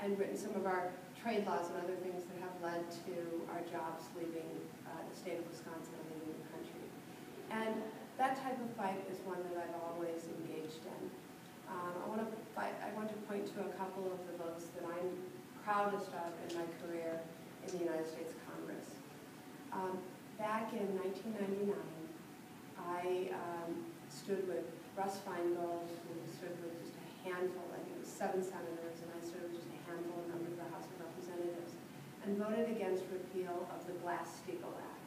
and written some of our trade laws and other things that have led to our jobs leaving the state of Wisconsin and leaving the country. And that type of fight is one that I've always engaged in. I want to point to a couple of the votes that I'm proudest of in my career in the United States Congress. Back in 1999, I stood with Russ Feingold, who stood with just a handful, I think it was 7 senators, and I stood with just a handful of members of the House of Representatives, and voted against repeal of the Glass-Steagall Act.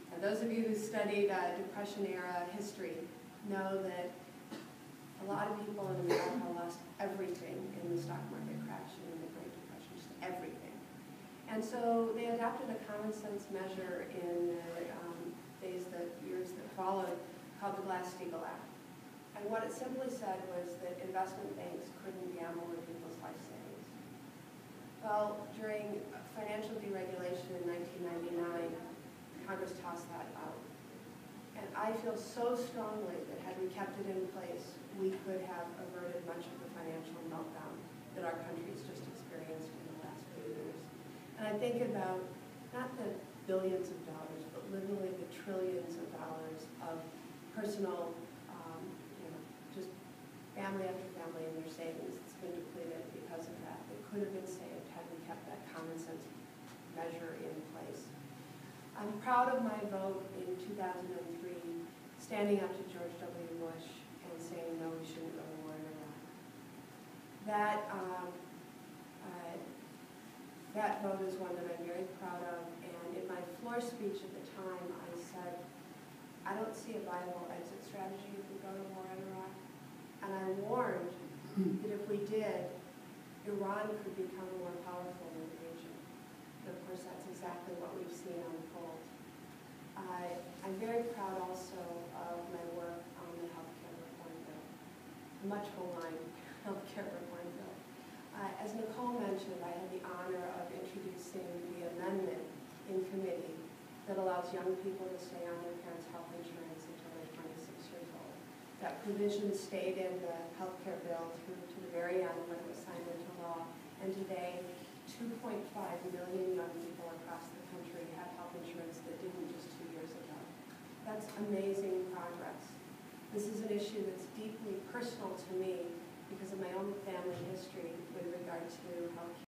Now, those of you who studied Depression-era history know that a lot of people in America lost everything in the stock market crash and in the Great Depression, just everything. And so they adopted a common sense measure in the years that followed, called the Glass-Steagall Act. And what it simply said was that investment banks couldn't gamble with people's life savings. Well, during financial deregulation in 1999, Congress tossed that out. And I feel so strongly that had we kept it in place, we could have averted much of the financial meltdown that our country's just experienced in the last few years. And I think about not the billions of dollars, but literally the trillions of dollars of personal, just family after family and their savings that's been depleted because of that. It could have been saved had we kept that common sense measure in place. I'm proud of my vote in 2003, standing up to George W. Bush and saying, no, we shouldn't go to war in Iraq. That vote is one that I'm very proud of, and in my floor speech at the time, I said, I don't see a viable exit strategy if we go to war in Iraq. And I warned that if we did, Iran could become more powerful in the region. And of course, that's exactly what we've seen unfold. I'm very proud also of my work on the healthcare reform bill, much maligned healthcare reform bill. As Nicole mentioned, I had the honor of introducing the amendment in committee that allows young people to stay on their parents' health insurance until they're 26 years old. That provision stayed in the healthcare bill through to the very end when it was signed into law. And today, 2.5 million young people across the country have health insurance that didn't just 2 years ago. That's amazing progress. This is an issue that's deeply personal to me because of my own family history with regard to health care.